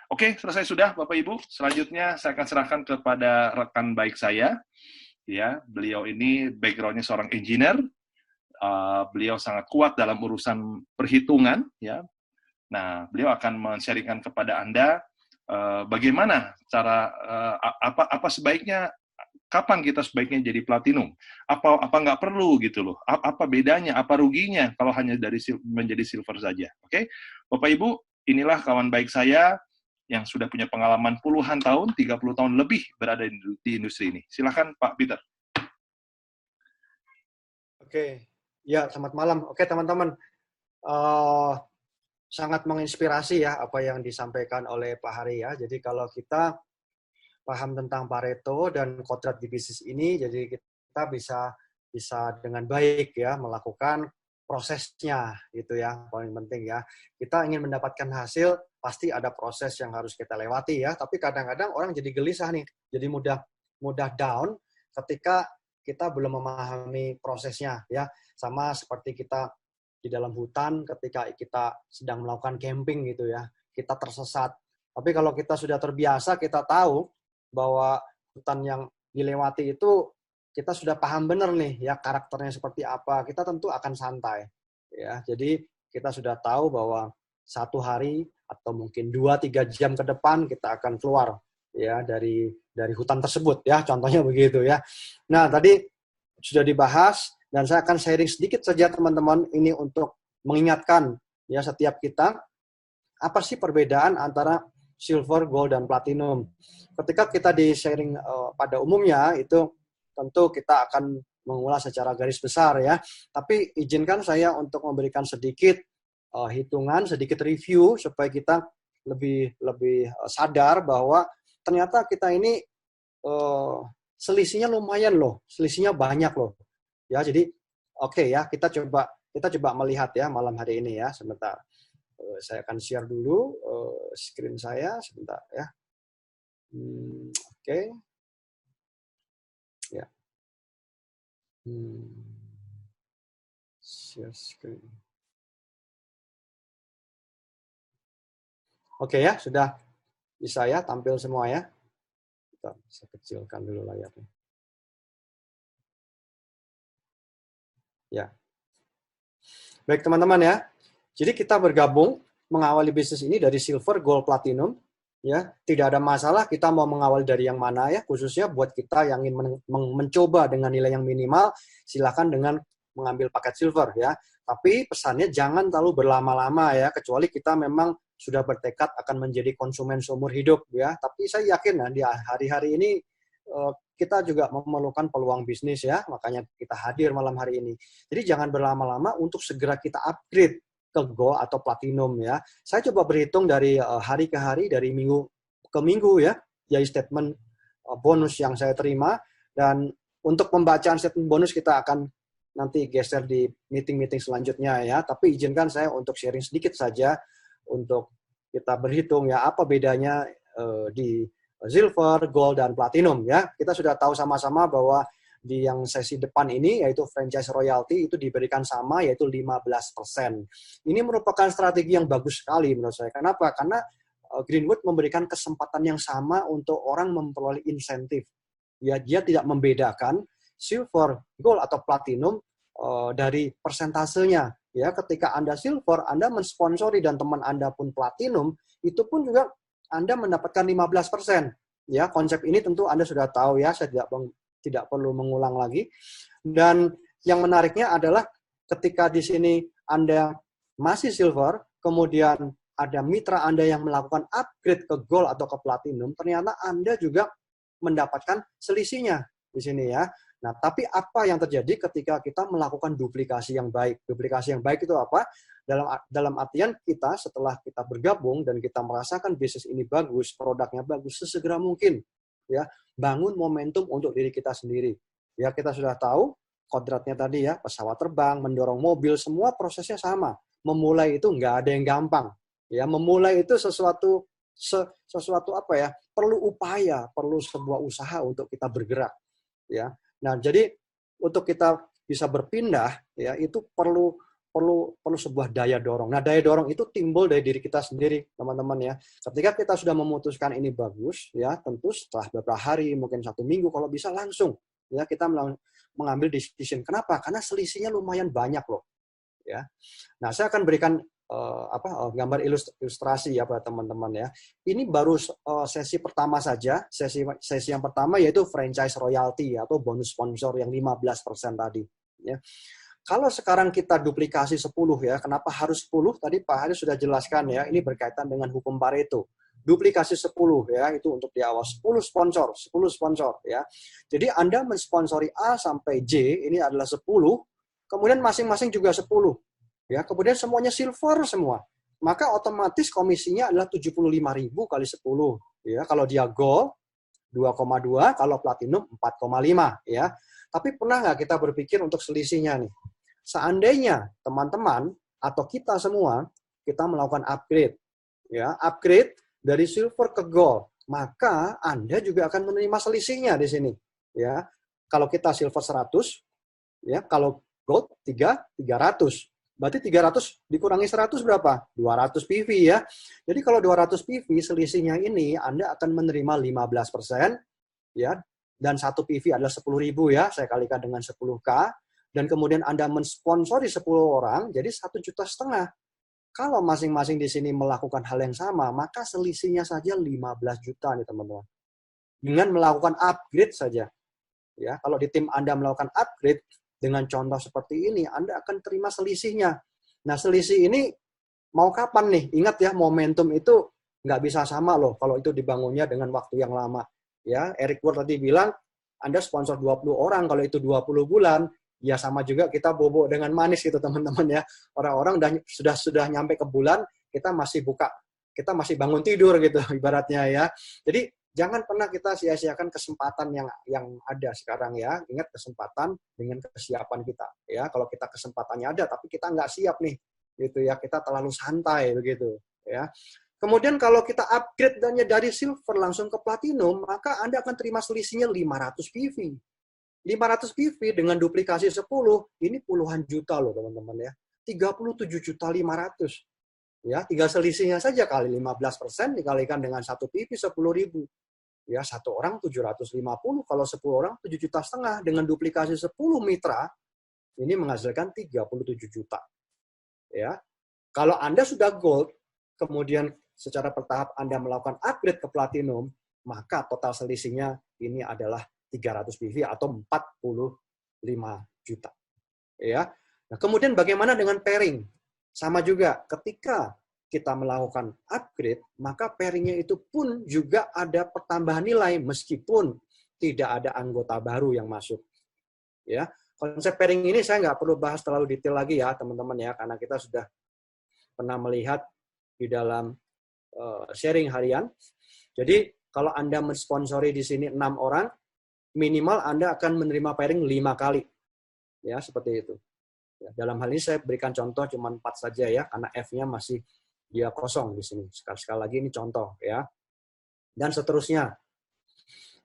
Oke, selesai sudah Bapak Ibu. Selanjutnya saya akan serahkan kepada rekan baik saya. Ya, beliau ini background-nya seorang engineer. Beliau sangat kuat dalam urusan perhitungan. Ya, nah beliau akan men-sharingkan kepada Anda bagaimana cara apa sebaiknya, kapan kita sebaiknya jadi platinum, apa nggak perlu gitu loh, apa bedanya, apa ruginya kalau hanya dari menjadi silver saja. Oke, Bapak Ibu, inilah kawan baik saya yang sudah punya pengalaman puluhan tahun, 30 tahun lebih berada di industri ini. Silakan Pak Peter. Oke, ya selamat malam. Oke teman-teman, sangat menginspirasi ya apa yang disampaikan oleh Pak Hari ya. Jadi kalau kita paham tentang Pareto dan kodrat di bisnis ini, jadi kita bisa dengan baik ya melakukan prosesnya gitu ya, paling penting ya. Kita ingin mendapatkan hasil, pasti ada proses yang harus kita lewati ya. Tapi kadang-kadang orang jadi gelisah nih, jadi mudah down ketika kita belum memahami prosesnya ya. Sama seperti kita di dalam hutan ketika kita sedang melakukan camping gitu ya, kita tersesat. Tapi kalau kita sudah terbiasa, kita tahu bahwa hutan yang dilewati itu kita sudah paham benar nih ya karakternya seperti apa, kita tentu akan santai ya. Jadi kita sudah tahu bahwa satu hari atau mungkin 2-3 jam ke depan kita akan keluar ya dari hutan tersebut ya, contohnya begitu ya. Nah tadi sudah dibahas dan saya akan sharing sedikit saja teman-teman ini untuk mengingatkan ya setiap kita apa sih perbedaan antara silver, gold, dan platinum. Ketika kita di sharing pada umumnya itu tentu kita akan mengulas secara garis besar ya. Tapi izinkan saya untuk memberikan sedikit hitungan, sedikit review supaya kita lebih sadar bahwa ternyata kita ini selisihnya lumayan loh, selisihnya banyak loh. Ya, jadi oke ya, kita coba melihat ya malam hari ini ya, sebentar. Saya akan share dulu screen saya sebentar ya. Oke. Ya. Share screen. Oke ya, sudah bisa ya tampil semua ya. Kita saya kecilkan dulu layarnya. Ya. Baik teman-teman ya. Jadi kita bergabung mengawali bisnis ini dari silver, gold, platinum. Ya, tidak ada masalah kita mau mengawali dari yang mana ya, khususnya buat kita yang ingin mencoba dengan nilai yang minimal, silakan dengan mengambil paket silver ya. Tapi pesannya jangan terlalu berlama-lama ya, kecuali kita memang sudah bertekad akan menjadi konsumen seumur hidup ya. Tapi saya yakin ya di hari-hari ini kita juga memerlukan peluang bisnis ya, makanya kita hadir malam hari ini. Jadi jangan berlama-lama untuk segera kita upgrade ke gold atau platinum ya. Saya coba berhitung dari hari ke hari, dari minggu ke minggu ya, jadi statement bonus yang saya terima. Dan untuk pembacaan statement bonus kita akan nanti geser di meeting-meeting selanjutnya ya. Tapi izinkan saya untuk sharing sedikit saja untuk kita berhitung ya apa bedanya di silver, gold, dan platinum ya. Kita sudah tahu sama-sama bahwa di yang sesi depan ini, yaitu franchise royalty, itu diberikan sama, yaitu 15%. Ini merupakan strategi yang bagus sekali menurut saya. Kenapa? Karena Greenwood memberikan kesempatan yang sama untuk orang memperoleh insentif. Ya, dia tidak membedakan silver, gold, atau platinum dari persentasenya. Ya, ketika Anda silver, Anda mensponsori dan teman Anda pun platinum, itu pun juga Anda mendapatkan 15%. Ya, konsep ini tentu Anda sudah tahu ya, saya tidak perlu mengulang lagi. Dan yang menariknya adalah ketika di sini Anda masih silver, kemudian ada mitra Anda yang melakukan upgrade ke gold atau ke platinum, ternyata Anda juga mendapatkan selisihnya di sini ya. Nah, tapi apa yang terjadi ketika kita melakukan duplikasi yang baik? Duplikasi yang baik itu apa? Dalam artian kita setelah kita bergabung dan kita merasakan bisnis ini bagus, produknya bagus, sesegera mungkin ya, bangun momentum untuk diri kita sendiri. Ya, kita sudah tahu kodratnya tadi ya, pesawat terbang, mendorong mobil, semua prosesnya sama. Memulai itu nggak ada yang gampang. Ya, memulai itu sesuatu apa ya? Perlu upaya, perlu sebuah usaha untuk kita bergerak. Ya. Nah, jadi untuk kita bisa berpindah ya, itu perlu perlu sebuah daya dorong. Nah, daya dorong itu timbul dari diri kita sendiri, teman-teman ya. Ketika kita sudah memutuskan ini bagus, ya tentu setelah beberapa hari, mungkin 1 minggu, kalau bisa langsung ya kita mengambil decision. Kenapa? Karena selisihnya lumayan banyak loh. Ya. Nah, saya akan berikan gambar ilustrasi ya pada teman-teman ya. Ini baru sesi pertama saja. Sesi yang pertama yaitu franchise royalty atau bonus sponsor yang 15% tadi. Ya. Kalau sekarang kita duplikasi 10 ya, kenapa harus 10? Tadi Pak Haris sudah jelaskan ya, ini berkaitan dengan hukum Pareto. Duplikasi 10 ya, itu untuk di awal 10 sponsor ya. Jadi Anda mensponsori A sampai J, ini adalah 10, kemudian masing-masing juga 10. Ya, kemudian semuanya silver semua. Maka otomatis komisinya adalah 75.000 kali 10 ya. Kalau dia gold 2,2, kalau platinum 4,5 ya. Tapi pernah nggak kita berpikir untuk selisihnya nih? Seandainya teman-teman atau kita semua kita melakukan upgrade ya, upgrade dari silver ke gold, maka Anda juga akan menerima selisihnya di sini ya. Kalau kita silver 100 ya, kalau gold 300. Berarti 300 dikurangi 100 berapa? 200 PV ya. Jadi kalau 200 PV selisihnya ini Anda akan menerima 15% ya, dan 1 PV adalah 10.000 ya, saya kalikan dengan 10K. Dan kemudian Anda mensponsori 10 orang, jadi 1,5 juta. Kalau masing-masing di sini melakukan hal yang sama, maka selisihnya saja 15 juta nih teman-teman. Dengan melakukan upgrade saja. Ya, kalau di tim Anda melakukan upgrade dengan contoh seperti ini, Anda akan terima selisihnya. Nah, selisih ini mau kapan nih? Ingat ya, momentum itu nggak bisa sama loh kalau itu dibangunnya dengan waktu yang lama. Ya, Eric Ward tadi bilang, Anda sponsor 20 orang, kalau itu 20 bulan, ya sama juga kita bobok dengan manis gitu teman-teman ya. Orang-orang sudah nyampe ke bulan, kita masih bangun tidur gitu ibaratnya ya. Jadi jangan pernah kita sia-siakan kesempatan yang ada sekarang ya. Ingat kesempatan dengan kesiapan kita ya. Kalau kita kesempatannya ada tapi kita nggak siap nih gitu ya, kita terlalu santai begitu ya. Kemudian kalau kita upgrade dari silver langsung ke platinum, maka Anda akan terima selisihnya 500 PV. 500 PV dengan duplikasi 10, ini puluhan juta loh teman-teman ya. 37.500.000. Ya, tinggal selisihnya saja kali 15% dikalikan dengan 1 PV 10.000. Ya, satu orang 750, kalau 10 orang 7,5 juta. Dengan duplikasi 10 mitra, ini menghasilkan 37 juta. Ya. Kalau Anda sudah gold, kemudian secara bertahap Anda melakukan upgrade ke platinum, maka total selisihnya ini adalah 300 PV atau 45 juta. Ya. Nah, kemudian bagaimana dengan pairing? Sama juga, ketika kita melakukan upgrade, maka pairingnya itu pun juga ada pertambahan nilai meskipun tidak ada anggota baru yang masuk. Ya, konsep pairing ini saya nggak perlu bahas terlalu detail lagi ya teman-teman ya, karena kita sudah pernah melihat di dalam sharing harian. Jadi kalau Anda mensponsori di sini 6 orang, minimal Anda akan menerima pairing 5 kali. Ya, seperti itu. Ya, dalam hal ini saya berikan contoh cuma 4 saja ya, karena F-nya masih dia kosong di sini. Sekali lagi ini contoh ya. Dan seterusnya.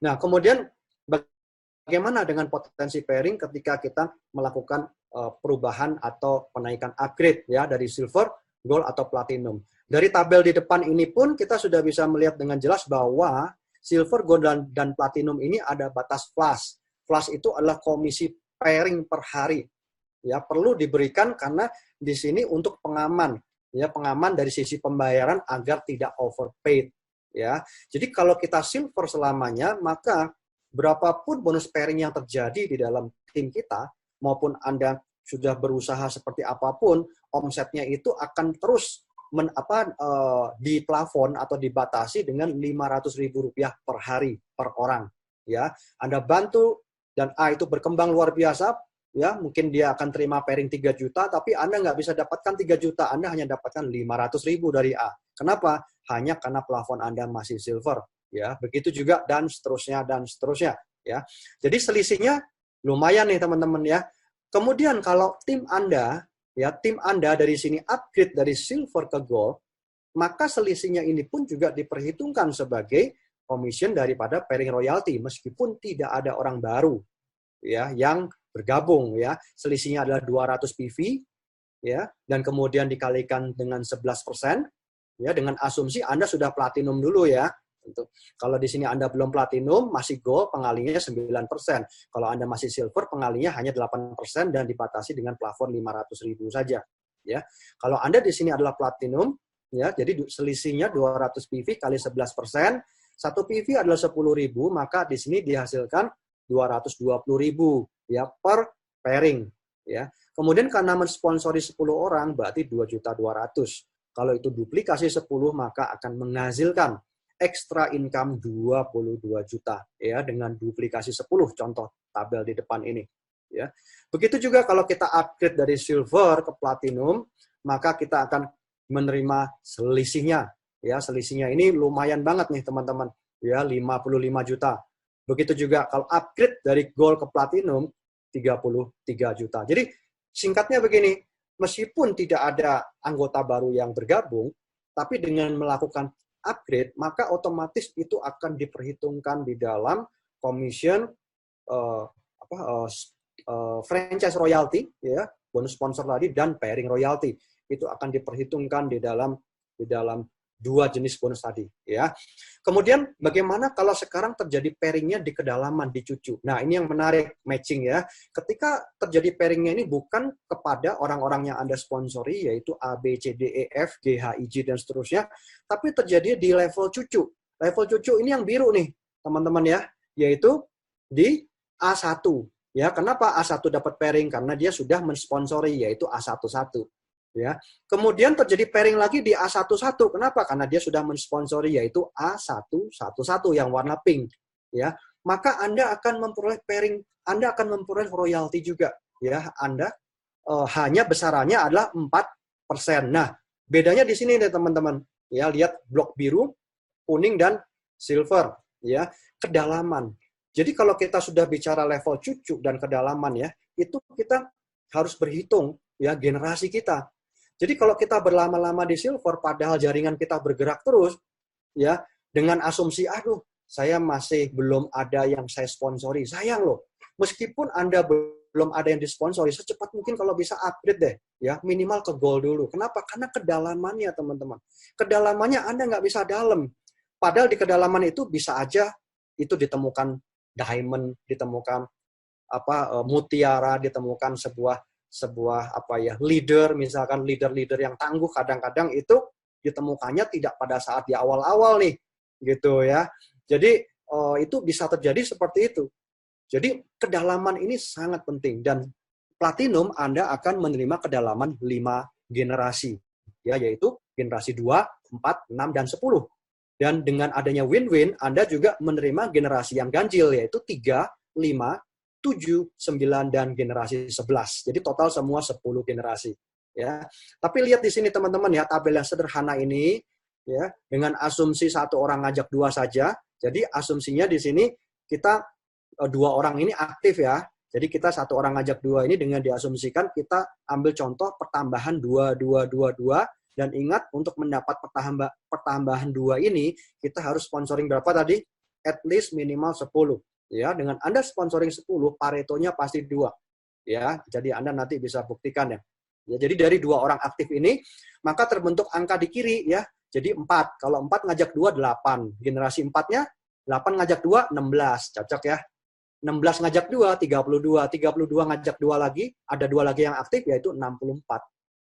Nah, kemudian bagaimana dengan potensi pairing ketika kita melakukan perubahan atau penaikan upgrade ya dari silver, gold atau platinum. Dari tabel di depan ini pun kita sudah bisa melihat dengan jelas bahwa silver, gold dan platinum ini ada batas flash. Flash itu adalah komisi pairing per hari. Ya, perlu diberikan karena di sini untuk pengaman, ya, pengaman dari sisi pembayaran agar tidak overpaid, ya. Jadi kalau kita silver selamanya, maka berapapun bonus pairing yang terjadi di dalam tim kita, maupun Anda sudah berusaha seperti apapun, omsetnya itu akan terus di plafon atau dibatasi dengan Rp500.000 per hari per orang, ya. Anda bantu dan A itu berkembang luar biasa, ya, mungkin dia akan terima pairing 3 juta, tapi Anda nggak bisa dapatkan 3 juta, Anda hanya dapatkan 500.000 dari A. Kenapa? Hanya karena plafon Anda masih silver, ya. Begitu juga dan seterusnya, ya. Jadi selisihnya lumayan nih teman-teman ya. Kemudian kalau tim Anda, ya, tim Anda dari sini upgrade dari silver ke gold, maka selisihnya ini pun juga diperhitungkan sebagai commission daripada pairing royalty, meskipun tidak ada orang baru, ya, yang bergabung, ya. Selisihnya adalah 200 PV, ya, dan kemudian dikalikan dengan 11%, ya, dengan asumsi Anda sudah platinum dulu ya. Tentu. Kalau di sini Anda belum platinum, masih gold, pengalinya 9%. Kalau Anda masih silver, pengalinya hanya 8% dan dibatasi dengan plafon 500.000 saja. Ya. Kalau Anda di sini adalah platinum, ya, jadi selisihnya 200 PV kali 11%, 1 PV adalah 10.000, maka di sini dihasilkan 220.000 ya per pairing. Ya. Kemudian karena mensponsori 10 orang, berarti 2.200.000. Kalau itu duplikasi 10, maka akan menghasilkan extra income 22 juta ya dengan duplikasi 10, contoh tabel di depan ini ya. Begitu juga kalau kita upgrade dari silver ke platinum, maka kita akan menerima selisihnya ya. Selisihnya ini lumayan banget nih teman-teman ya, 55 juta. Begitu juga kalau upgrade dari gold ke platinum 33 juta. Jadi singkatnya begini, meskipun tidak ada anggota baru yang bergabung, tapi dengan melakukan upgrade, maka otomatis itu akan diperhitungkan di dalam commission franchise royalty ya, bonus sponsor tadi dan pairing royalty. Itu akan diperhitungkan di dalam dua jenis bonus tadi ya. Kemudian bagaimana kalau sekarang terjadi pairingnya di kedalaman, di cucu. Nah, ini yang menarik matching ya. Ketika terjadi pairingnya ini bukan kepada orang-orang yang Anda sponsori, yaitu A, B, C, D, E, F, G, H, I, J, dan seterusnya, tapi terjadi di level cucu. Level cucu ini yang biru nih, teman-teman ya, yaitu di A1. Ya, kenapa A1 dapat pairing? Karena dia sudah mensponsori, yaitu A11. Ya. Kemudian terjadi pairing lagi di A11. Kenapa? Karena dia sudah mensponsori, yaitu A111 yang warna pink. Ya. Maka Anda akan memperoleh pairing, Anda akan memperoleh royalti juga. Ya. Anda hanya besarannya adalah 4%. Nah, bedanya di sini nih teman-teman. Ya, lihat blok biru, kuning, dan silver. Ya. Kedalaman. Jadi kalau kita sudah bicara level cucu dan kedalaman ya, itu kita harus berhitung ya generasi kita. Jadi kalau kita berlama-lama di silver, padahal jaringan kita bergerak terus, ya dengan asumsi, aduh, saya masih belum ada yang saya sponsori. Sayang loh, meskipun Anda belum ada yang disponsori, secepat mungkin kalau bisa upgrade deh, ya minimal ke gold dulu. Kenapa? Karena kedalamannya teman-teman. Kedalamannya Anda nggak bisa dalam. Padahal di kedalaman itu bisa aja itu ditemukan diamond, ditemukan mutiara, ditemukan sebuah leader, misalkan leader yang tangguh, kadang-kadang itu ditemukannya tidak pada saat di awal-awal nih gitu ya. Jadi itu bisa terjadi seperti itu. Jadi kedalaman ini sangat penting dan platinum Anda akan menerima kedalaman 5 generasi ya, yaitu generasi 2, 4, 6 dan 10. Dan dengan adanya win-win Anda juga menerima generasi yang ganjil yaitu 3, 5, 7, 9, dan generasi 11. Jadi total semua 10 generasi. Ya. Tapi lihat di sini teman-teman ya, tabel yang sederhana ini, ya dengan asumsi satu orang ngajak dua saja. Jadi asumsinya di sini kita dua orang ini aktif ya. Jadi kita satu orang ngajak dua ini dengan diasumsikan kita ambil contoh pertambahan 2, 2, 2, 2. Dan ingat untuk mendapat pertambahan 2 ini, kita harus sponsoring berapa tadi? At least minimal 10. Ya, dengan Anda sponsoring 10, paretonya pasti 2. Ya, jadi Anda nanti bisa buktikan ya. Ya, jadi dari 2 orang aktif ini, maka terbentuk angka di kiri ya. Jadi 4. Kalau 4 ngajak 2, 8. Generasi 4-nya 8 ngajak 2, 16. Cocok ya. 16 ngajak 2, 32. 32 ngajak 2 lagi, ada 2 lagi yang aktif yaitu 64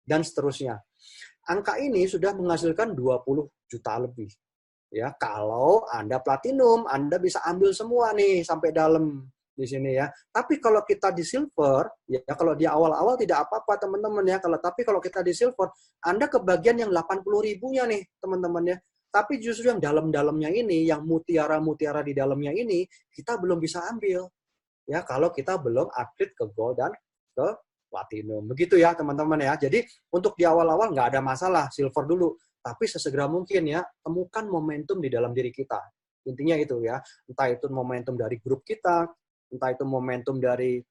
dan seterusnya. Angka ini sudah menghasilkan 20 juta lebih. Ya, kalau Anda platinum, Anda bisa ambil semua nih sampai dalam di sini ya. Tapi kalau kita di silver, ya kalau di awal-awal tidak apa-apa teman-teman ya. Tapi kalau kita di silver, Anda kebagian yang 80.000-nya nih teman-teman ya. Tapi justru yang dalam-dalamnya ini, yang mutiara-mutiara di dalamnya ini, kita belum bisa ambil. Ya, kalau kita belum upgrade ke gold dan ke platinum. Begitu ya teman-teman ya. Jadi untuk di awal-awal nggak ada masalah, silver dulu. Tapi sesegera mungkin ya, temukan momentum di dalam diri kita. Intinya itu ya, entah itu momentum dari grup kita, entah itu momentum dari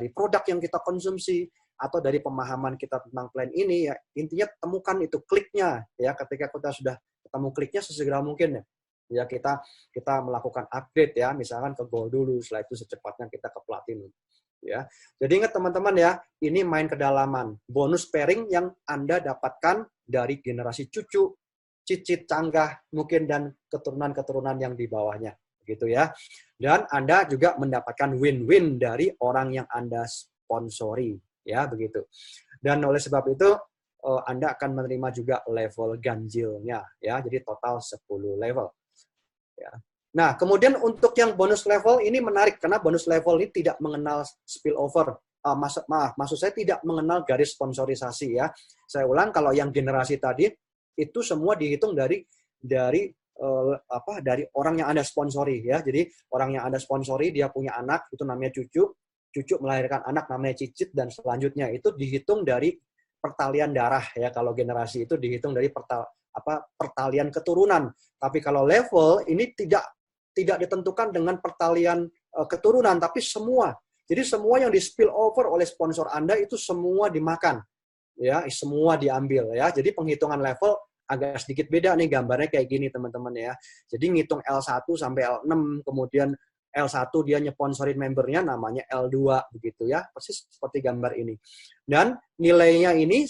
produk yang kita konsumsi, atau dari pemahaman kita tentang plan ini ya. Intinya temukan itu kliknya ya. Ketika kita sudah ketemu kliknya sesegera mungkin ya. Ya kita melakukan upgrade ya, misalkan ke gold dulu, setelah itu secepatnya kita ke platinum. Ya. Jadi ingat teman-teman ya, ini main kedalaman. Bonus pairing yang Anda dapatkan dari generasi cucu, cicit, canggah, mungkin dan keturunan-keturunan yang di bawahnya. Gitu ya. Dan Anda juga mendapatkan win-win dari orang yang Anda sponsori. Ya, begitu. Dan oleh sebab itu, Anda akan menerima juga level ganjilnya. Ya, jadi total 10 level. Ya. Nah, kemudian untuk yang bonus level ini menarik karena bonus level ini tidak mengenal spillover. Maksud saya tidak mengenal garis sponsorisasi ya. Saya ulang, kalau yang generasi tadi itu semua dihitung dari orang yang Anda sponsori ya. Jadi orang yang Anda sponsori dia punya anak itu namanya cucu melahirkan anak namanya cicit, dan selanjutnya itu dihitung dari pertalian darah ya. Kalau generasi itu dihitung dari pertalian keturunan. Tapi kalau level ini tidak ditentukan dengan pertalian keturunan, tapi semua. Jadi semua yang di spill over oleh sponsor Anda itu semua dimakan. Ya, semua diambil ya. Jadi penghitungan level agak sedikit beda nih, gambarnya kayak gini teman-teman ya. Jadi ngitung L1 sampai L6, kemudian L1 dia nyponsorin membernya namanya L2 begitu ya. Persis seperti gambar ini. Dan nilainya ini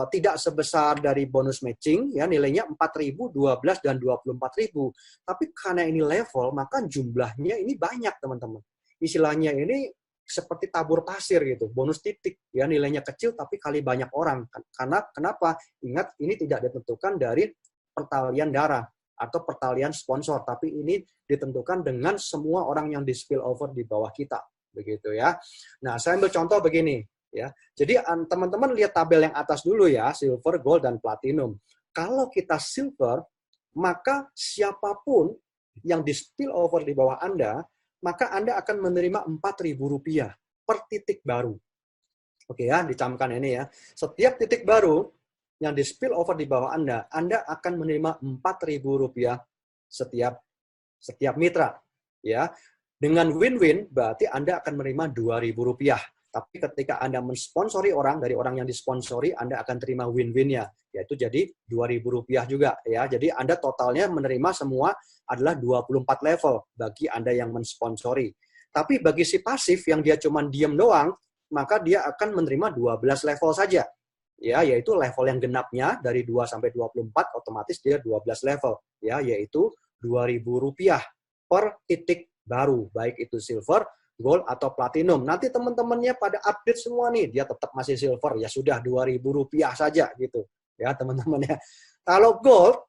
tidak sebesar dari bonus matching ya, nilainya 4.000, 12 dan 24.000. Tapi karena ini level, maka jumlahnya ini banyak teman-teman. Istilahnya ini seperti tabur pasir gitu, bonus titik ya, nilainya kecil tapi kali banyak orang. Karena kenapa? Ingat, ini tidak ditentukan dari pertalian darah atau pertalian sponsor, tapi ini ditentukan dengan semua orang yang di spill over di bawah kita, begitu ya. Nah, saya ambil contoh begini ya. Jadi teman-teman lihat tabel yang atas dulu ya, silver, gold dan platinum. Kalau kita silver, maka siapapun yang di spill over di bawah Anda, maka Anda akan menerima Rp4.000 per titik baru. Oke ya, dicamkan ini ya. Setiap titik baru yang di spill over di bawah Anda akan menerima Rp4.000 setiap mitra. Ya, dengan win-win berarti Anda akan menerima Rp2.000. Tapi ketika Anda mensponsori orang, dari orang yang disponsori, Anda akan terima win-win-nya, yaitu jadi Rp2.000 juga. Ya, jadi Anda totalnya menerima semua adalah 24 level bagi Anda yang mensponsori. Tapi bagi si pasif yang dia cuma diem doang, maka dia akan menerima 12 level saja. Ya, yaitu level yang genapnya dari 2 sampai 24 otomatis dia 12 level, ya, yaitu Rp2.000 per titik baru, baik itu silver, gold atau platinum. Nanti teman-temannya pada update semua nih, dia tetap masih silver, ya sudah Rp2.000 saja gitu. Ya, teman-teman ya. Kalau gold,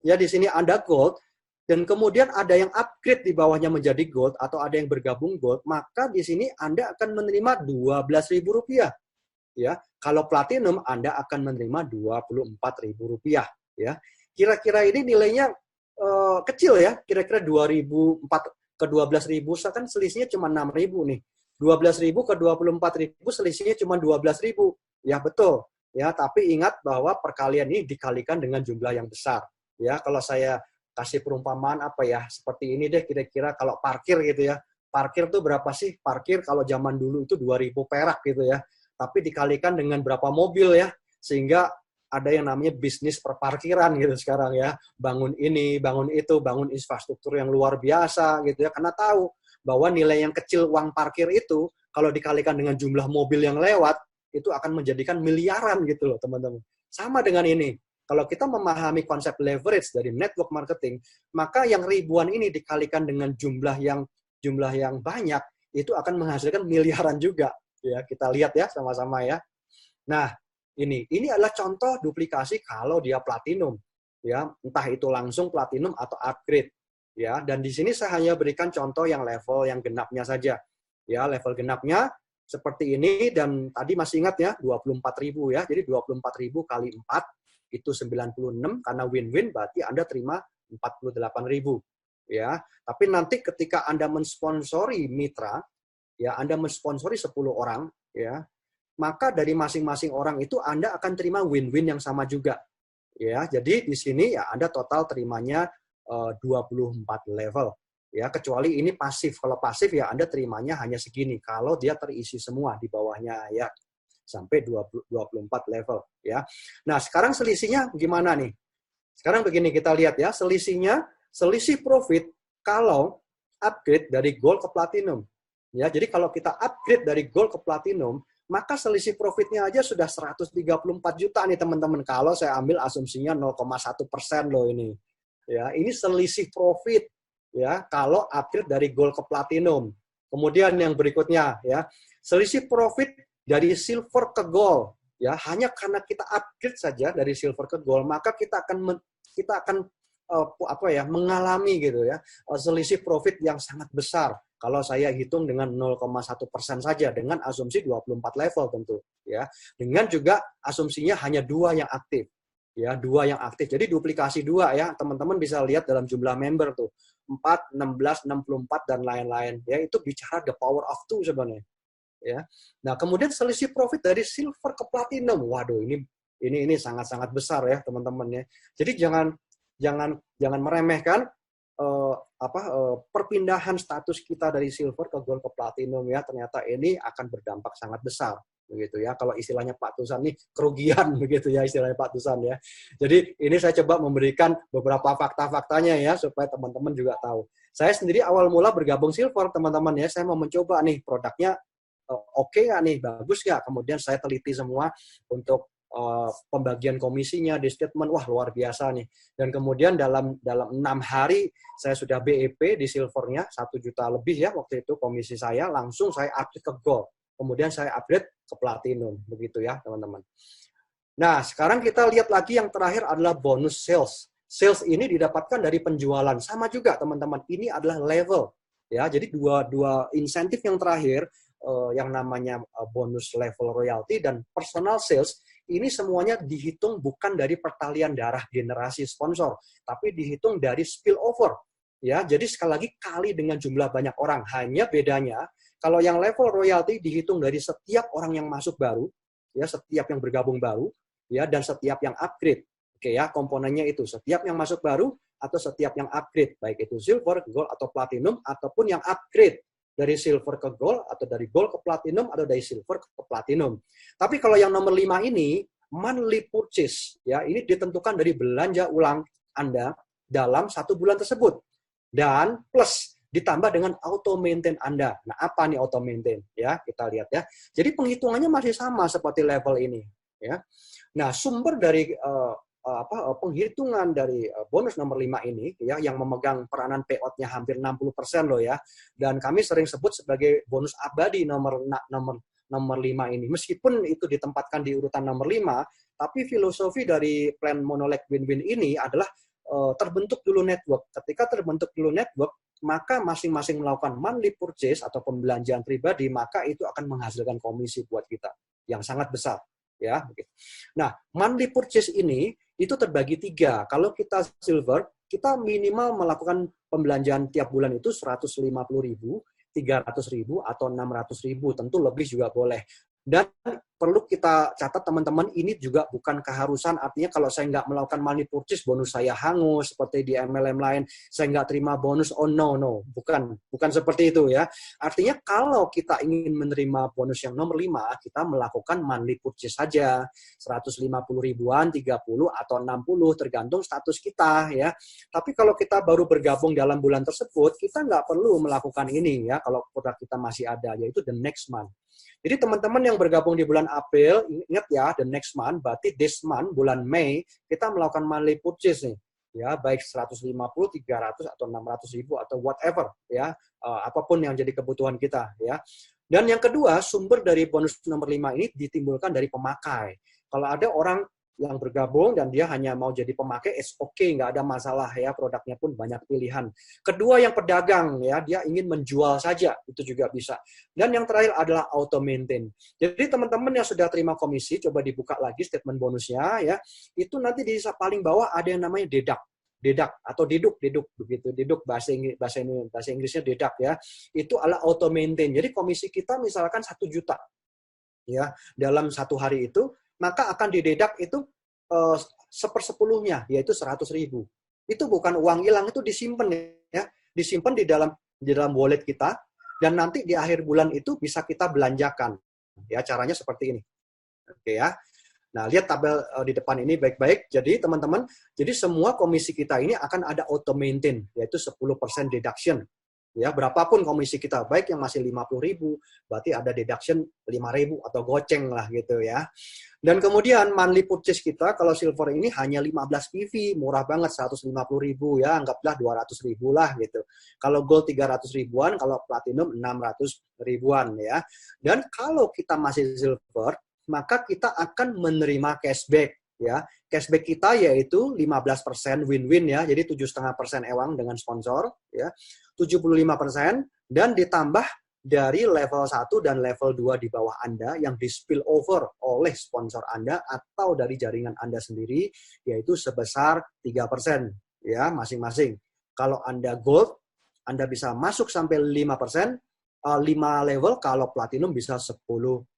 ya di sini Anda gold, dan kemudian ada yang upgrade di bawahnya menjadi gold atau ada yang bergabung gold, maka di sini Anda akan menerima Rp12.000. Ya, kalau platinum Anda akan menerima Rp24.000 ya. Kira-kira ini nilainya kecil ya, kira-kira 2.004 ke 12.000 kan selisihnya cuma 6.000 nih. 12.000 ke 24.000 selisihnya cuma 12.000. Ya betul. Ya, tapi ingat bahwa perkalian ini dikalikan dengan jumlah yang besar. Ya, kalau saya kasih perumpamaan apa ya, seperti ini deh kira-kira kalau parkir gitu ya. Parkir tuh berapa sih? Parkir kalau zaman dulu itu 2.000 perak gitu ya. Tapi dikalikan dengan berapa mobil ya, sehingga ada yang namanya bisnis perparkiran gitu sekarang ya. Bangun ini, bangun itu, bangun infrastruktur yang luar biasa gitu ya. Karena tahu bahwa nilai yang kecil uang parkir itu, kalau dikalikan dengan jumlah mobil yang lewat, itu akan menjadikan miliaran gitu loh teman-teman. Sama dengan ini. Kalau kita memahami konsep leverage dari network marketing, maka yang ribuan ini dikalikan dengan jumlah yang banyak, itu akan menghasilkan miliaran juga. Ya, kita lihat ya sama-sama ya. Nah, ini adalah contoh duplikasi kalau dia platinum, ya, entah itu langsung platinum atau upgrade, ya. Dan di sini saya hanya berikan contoh yang level yang genapnya saja, ya, level genapnya seperti ini, dan tadi masih ingat ya 24.000 ya, jadi 24.000 kali 4 itu 96, karena win-win berarti Anda terima 48.000, ya. Tapi nanti ketika Anda mensponsori mitra, ya, Anda mensponsori 10 orang, ya, maka dari masing-masing orang itu Anda akan terima win-win yang sama juga. Ya, jadi di sini ya Anda total terimanya 24 level. Ya, kecuali ini pasif. Kalau pasif ya Anda terimanya hanya segini. Kalau dia terisi semua di bawahnya ya sampai 24 level, ya. Nah, sekarang selisihnya gimana nih? Sekarang begini kita lihat ya, selisih profit kalau upgrade dari gold ke platinum. Ya, jadi kalau kita upgrade dari gold ke platinum, maka selisih profitnya aja sudah 134 juta nih teman-teman. Kalau saya ambil asumsinya 0,1% loh ini. Ya, ini selisih profit ya kalau upgrade dari gold ke platinum. Kemudian yang berikutnya ya, selisih profit dari silver ke gold ya, hanya karena kita upgrade saja dari silver ke gold, maka kita akan mengalami gitu ya, selisih profit yang sangat besar. Kalau saya hitung dengan 0,1% saja dengan asumsi 24 level tentu ya. Dengan juga asumsinya hanya 2 yang aktif. Ya, 2 yang aktif. Jadi duplikasi 2 ya. Teman-teman bisa lihat dalam jumlah member tuh. 4, 16, 64 dan lain-lain ya. Itu bicara the power of 2 sebenarnya. Ya. Nah, kemudian selisih profit dari silver ke platinum. Waduh, ini sangat-sangat besar ya, teman-teman ya. Jadi jangan meremehkan perpindahan status kita dari silver ke gold ke platinum ya, ternyata ini akan berdampak sangat besar begitu ya. Kalau istilahnya Pak Tusan nih kerugian begitu ya istilahnya Pak Tusan ya. Jadi ini saya coba memberikan beberapa fakta-faktanya ya supaya teman-teman juga tahu. Saya sendiri awal mula bergabung silver teman-teman ya, saya mau mencoba nih produknya oke nggak nih, bagus nggak. Kemudian saya teliti semua untuk pembagian komisinya di statement, wah luar biasa nih. Dan kemudian dalam 6 hari saya sudah BEP di silvernya 1 juta lebih ya waktu itu komisi saya, langsung saya upgrade ke gold. Kemudian saya upgrade ke platinum begitu ya teman-teman. Nah sekarang kita lihat lagi yang terakhir adalah bonus sales. Sales ini didapatkan dari penjualan, sama juga teman-teman. Ini adalah level ya. Jadi dua insentif yang terakhir yang namanya bonus level royalty dan personal sales. Ini semuanya dihitung bukan dari pertalian darah generasi sponsor, tapi dihitung dari spillover. Ya, jadi sekali lagi kali dengan jumlah banyak orang. Hanya bedanya, kalau yang level royalty dihitung dari setiap orang yang masuk baru, ya setiap yang bergabung baru, ya dan setiap yang upgrade. Oke ya, komponennya itu setiap yang masuk baru atau setiap yang upgrade, baik itu silver, gold atau platinum ataupun yang upgrade dari silver ke gold, atau dari gold ke platinum, atau dari silver ke platinum. Tapi kalau yang nomor 5 ini, monthly purchase, ya ini ditentukan dari belanja ulang Anda dalam 1 bulan tersebut. Dan plus ditambah dengan auto maintain Anda. Nah, apa nih auto maintain? Ya, kita lihat ya. Jadi penghitungannya masih sama seperti level ini. Ya. Nah, sumber dari penghitungan dari bonus nomor 5 ini ya yang memegang peranan payout-nya hampir 60% loh ya. Dan kami sering sebut sebagai bonus abadi nomor 5 ini. Meskipun itu ditempatkan di urutan nomor 5, tapi filosofi dari plan Monoleg Win-Win ini adalah terbentuk dulu network. Ketika terbentuk dulu network, maka masing-masing melakukan monthly purchase atau pembelanjaan pribadi, maka itu akan menghasilkan komisi buat kita yang sangat besar. Ya, nah monthly purchase ini itu terbagi 3. Kalau kita silver, kita minimal melakukan pembelanjaan tiap bulan itu 150.000, 300.000 atau 600.000, tentu lebih juga boleh. Dan perlu kita catat teman-teman, ini juga bukan keharusan, artinya kalau saya nggak melakukan money purchase, bonus saya hangus, seperti di MLM lain, saya nggak terima bonus, oh no, bukan seperti itu ya. Artinya kalau kita ingin menerima bonus yang nomor 5, kita melakukan money purchase saja, 150 ribuan, 30 atau 60, tergantung status kita ya. Tapi kalau kita baru bergabung dalam bulan tersebut, kita nggak perlu melakukan ini ya, kalau produk kita masih ada, yaitu the next month. Jadi teman-teman yang bergabung di bulan April, ingat ya, the next month, berarti this month, bulan Mei, kita melakukan monthly purchase nih. Ya, baik 150, 300, atau 600 ribu, atau whatever. Ya, apapun yang jadi kebutuhan kita. Ya. Dan yang kedua, sumber dari bonus nomor 5 ini ditimbulkan dari pemakai. Kalau ada orang yang bergabung dan dia hanya mau jadi pemakai, it's okay, nggak ada masalah ya, produknya pun banyak pilihan. Kedua yang pedagang ya, dia ingin menjual saja, itu juga bisa. Dan yang terakhir adalah auto maintain. Jadi teman-teman yang sudah terima komisi, coba dibuka lagi statement bonusnya ya, itu nanti di paling bawah ada yang namanya deduct atau deduk begitu, deduk bahasa Inggrisnya deduct ya, itu adalah auto maintain. Jadi komisi kita misalkan 1 juta ya dalam 1 hari itu, maka akan didedak itu 1/10-nya, yaitu 100.000. Itu bukan uang hilang, itu disimpan ya, disimpan di dalam wallet kita, dan nanti di akhir bulan itu bisa kita belanjakan. Ya, caranya seperti ini. Oke ya. Nah, lihat tabel di depan ini baik-baik. Jadi teman-teman, jadi semua komisi kita ini akan ada auto maintain, yaitu 10% deduction. Ya, berapapun komisi kita, baik yang masih 50.000, berarti ada deduction 5.000 atau goceng lah gitu ya. Dan kemudian monthly purchase kita kalau silver ini hanya 15 PV, murah banget 150.000 ya, anggaplah 200.000 lah gitu. Kalau gold 300 ribuan, kalau platinum 600 ribuan ya. Dan kalau kita masih silver, maka kita akan menerima cashback ya. Cashback kita yaitu 15% win-win ya. Jadi 7,5% ewang dengan sponsor ya. 75% dan ditambah dari level 1 dan level 2 di bawah Anda yang di spill over oleh sponsor Anda atau dari jaringan Anda sendiri yaitu sebesar 3% ya masing-masing. Kalau Anda gold, Anda bisa masuk sampai 5%, 5 level, kalau platinum bisa 10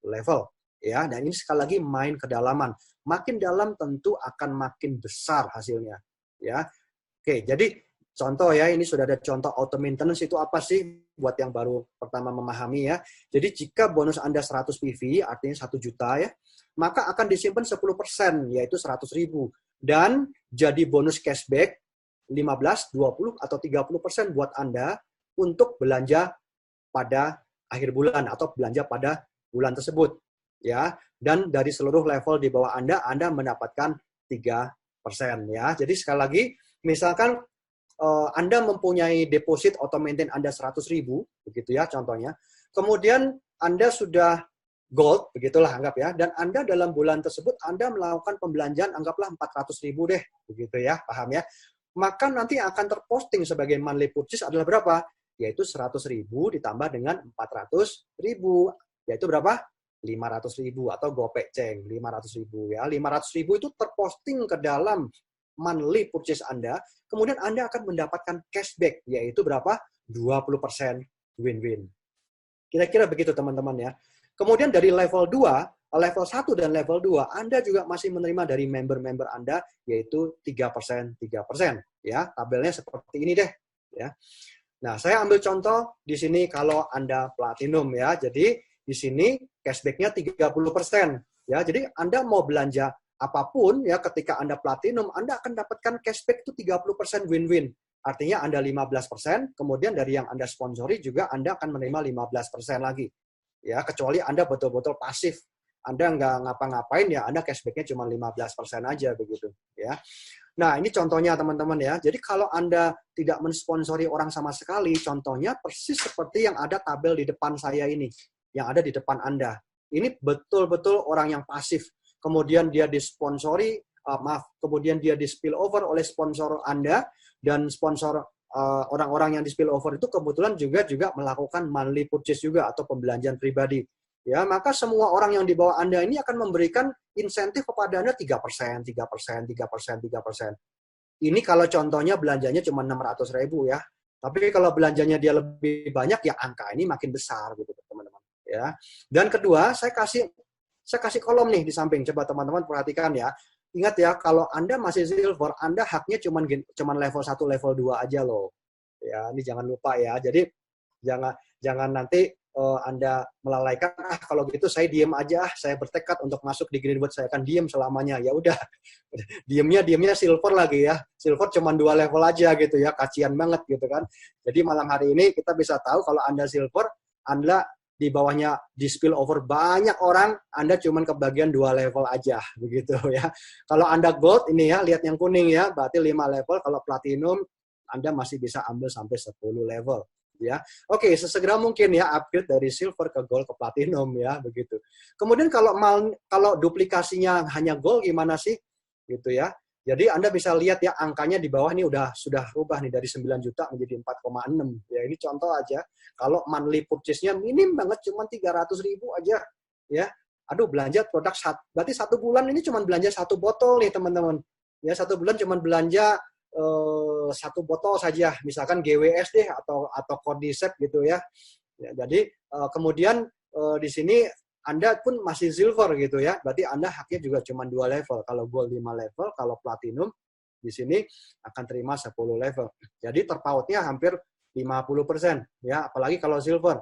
level. Ya, dan ini sekali lagi main kedalaman. Makin dalam tentu akan makin besar hasilnya. Ya. Oke, jadi contoh ya, ini sudah ada contoh auto maintenance itu apa sih buat yang baru pertama memahami ya. Jadi jika bonus Anda 100 PV, artinya 1 juta ya, maka akan disimpan 10%, yaitu 100.000. Dan jadi bonus cashback 15, 20, atau 30% buat Anda untuk belanja pada akhir bulan atau belanja pada bulan tersebut. Ya, dan dari seluruh level di bawah Anda mendapatkan 3% ya. Jadi sekali lagi, misalkan Anda mempunyai deposit auto maintain Anda 100.000, begitu ya contohnya. Kemudian Anda sudah gold, begitulah anggap ya, dan Anda dalam bulan tersebut Anda melakukan pembelanjaan anggaplah 400.000 deh, begitu ya, paham ya. Maka nanti akan terposting sebagai monthly purchase adalah berapa? Yaitu 100.000 ditambah dengan 400.000, yaitu berapa? 500.000 atau gopek ceng, 500.000 ya. 500.000 itu terposting ke dalam monthly purchase Anda, kemudian Anda akan mendapatkan cashback, yaitu berapa? 20% win-win. Kira-kira begitu teman-teman ya. Kemudian dari level 2, level 1 dan level 2, Anda juga masih menerima dari member-member Anda, yaitu 3%, 3%. Ya, tabelnya seperti ini deh. Ya. Nah, saya ambil contoh di sini kalau Anda platinum ya. Jadi, di sini cashback-nya 30%. Ya, jadi Anda mau belanja apapun ya ketika Anda platinum, Anda akan dapatkan cashback itu 30% win-win. Artinya Anda 15%, kemudian dari yang Anda sponsori juga Anda akan menerima 15% lagi. Ya, kecuali Anda betul-betul pasif. Anda nggak ngapa-ngapain ya, Anda cashback-nya cuma 15% aja begitu ya. Nah, ini contohnya teman-teman ya. Jadi kalau Anda tidak mensponsori orang sama sekali, contohnya persis seperti yang ada tabel di depan saya ini, yang ada di depan Anda. Ini betul-betul orang yang pasif. Kemudian dia disponsori, kemudian dia di spill over oleh sponsor Anda, dan sponsor orang-orang yang di spill over itu kebetulan juga melakukan monthly purchase juga atau pembelanjaan pribadi. Ya, maka semua orang yang di bawah Anda ini akan memberikan insentif kepada Anda 3%, 3%, 3%, 3%. Ini kalau contohnya belanjanya cuma 600.000 ya. Tapi kalau belanjanya dia lebih banyak ya angka ini makin besar gitu teman-teman. Ya. Dan kedua, saya kasih kolom nih di samping. Coba teman-teman perhatikan ya. Ingat ya, kalau Anda masih silver, Anda haknya cuma level 1, level 2 aja loh. Ya, ini jangan lupa ya. Jadi jangan nanti Anda melalaikan, kalau gitu saya diem aja, saya bertekad untuk masuk di Greenwood, saya akan diem selamanya. Ya udah, diemnya silver lagi ya. Silver cuma 2 level aja gitu ya, kasihan banget gitu kan. Jadi malam hari ini kita bisa tahu kalau Anda silver, Anda di bawahnya di spill over banyak orang, Anda cuma kebagian 2 level aja begitu ya. Kalau Anda gold ini ya, lihat yang kuning ya, berarti 5 level. Kalau platinum Anda masih bisa ambil sampai 10 level. Ya, oke, sesegera mungkin ya upgrade dari silver ke gold ke platinum ya begitu. Kemudian kalau duplikasinya hanya gold gimana sih gitu ya. Jadi Anda bisa lihat ya angkanya di bawah ini sudah rubah nih dari 9 juta menjadi 4,6. Ya ini contoh aja. Kalau monthly purchase-nya minim banget cuma 300.000 aja ya. Aduh, belanja produk berarti 1 bulan ini cuma belanja 1 botol nih teman-teman. Ya 1 bulan cuma belanja 1 botol saja, misalkan GWS deh atau Cordyceps gitu ya. Ya jadi kemudian di sini Anda pun masih silver gitu ya. Berarti Anda haknya juga cuma 2 level. Kalau gold 5 level, kalau platinum di sini akan terima 10 level. Jadi terpautnya hampir 50% ya, apalagi kalau silver.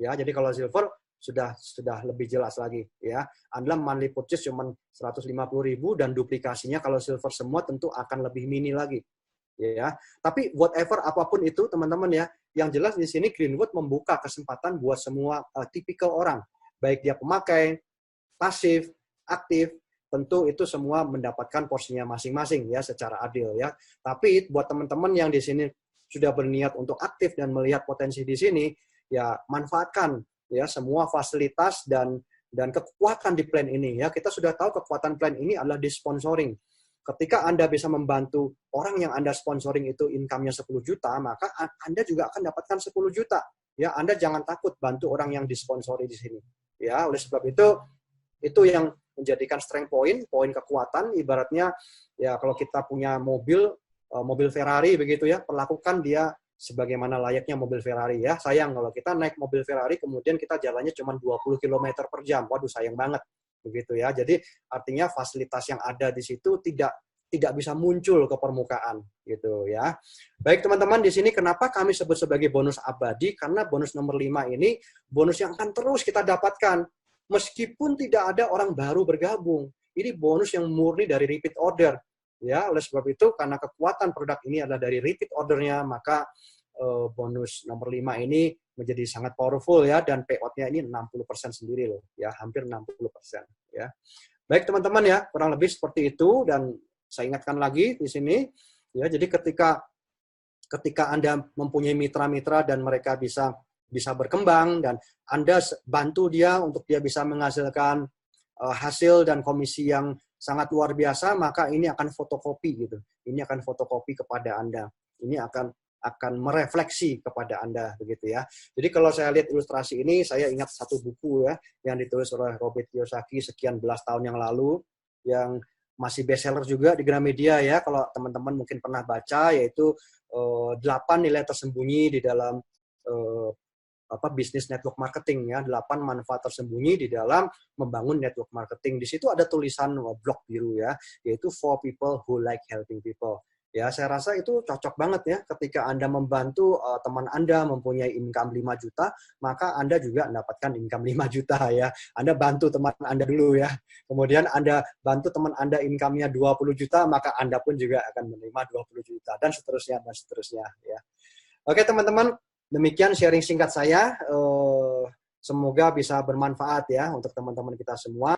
Ya, jadi kalau silver sudah lebih jelas lagi ya. Anda monthly purchase cuma 150.000 dan duplikasinya kalau silver semua tentu akan lebih mini lagi. ya. Tapi whatever apapun itu teman-teman ya, yang jelas di sini Greenwood membuka kesempatan buat semua tipikal orang, baik dia pemakai, pasif, aktif, tentu itu semua mendapatkan porsinya masing-masing ya secara adil ya. Tapi buat teman-teman yang di sini sudah berniat untuk aktif dan melihat potensi di sini, ya manfaatkan ya semua fasilitas dan kekuatan di plan ini ya. Kita sudah tahu kekuatan plan ini adalah di sponsoring. Ketika Anda bisa membantu orang yang Anda sponsoring itu income-nya 10 juta, maka Anda juga akan dapatkan 10 juta. Ya, Anda jangan takut bantu orang yang disponsori di sini. Ya, oleh sebab itu yang menjadikan strength point, poin kekuatan. Ibaratnya ya kalau kita punya mobil Ferrari begitu ya, perlakukan dia sebagaimana layaknya mobil Ferrari ya. Sayang kalau kita naik mobil Ferrari kemudian kita jalannya cuma 20 km per jam. Waduh, sayang banget begitu ya. Jadi artinya fasilitas yang ada di situ tidak bisa muncul ke permukaan gitu ya. Baik teman-teman, di sini kenapa kami sebut sebagai bonus abadi? Karena bonus nomor 5 ini bonus yang akan terus kita dapatkan meskipun tidak ada orang baru bergabung. Ini bonus yang murni dari repeat order. Ya, oleh sebab itu karena kekuatan produk ini adalah dari repeat ordernya, maka bonus nomor 5 ini menjadi sangat powerful ya, dan payout-nya ini 60% sendiri loh ya, hampir 60% ya. Baik teman-teman ya, kurang lebih seperti itu, dan saya ingatkan lagi di sini ya, jadi ketika Anda mempunyai mitra-mitra dan mereka bisa berkembang dan Anda bantu dia untuk dia bisa menghasilkan hasil dan komisi yang sangat luar biasa, maka ini akan fotokopi gitu. Ini akan fotokopi kepada Anda. Ini akan merefleksi kepada Anda begitu ya. Jadi kalau saya lihat ilustrasi ini, saya ingat satu buku ya yang ditulis oleh Robert Kiyosaki sekian belas tahun yang lalu, yang masih bestseller juga di Gramedia ya. Kalau teman-teman mungkin pernah baca, yaitu 8 nilai tersembunyi di dalam bisnis network marketing ya, 8 manfaat tersembunyi di dalam membangun network marketing. Di situ ada tulisan blok biru ya, yaitu for people who like helping people. Ya, saya rasa itu cocok banget ya ketika Anda membantu teman Anda mempunyai income 5 juta, maka Anda juga mendapatkan income 5 juta ya. Anda bantu teman Anda dulu ya. Kemudian Anda bantu teman Anda income-nya 20 juta, maka Anda pun juga akan menerima 20 juta dan seterusnya ya. Oke, teman-teman, demikian sharing singkat saya. Semoga bisa bermanfaat ya untuk teman-teman kita semua.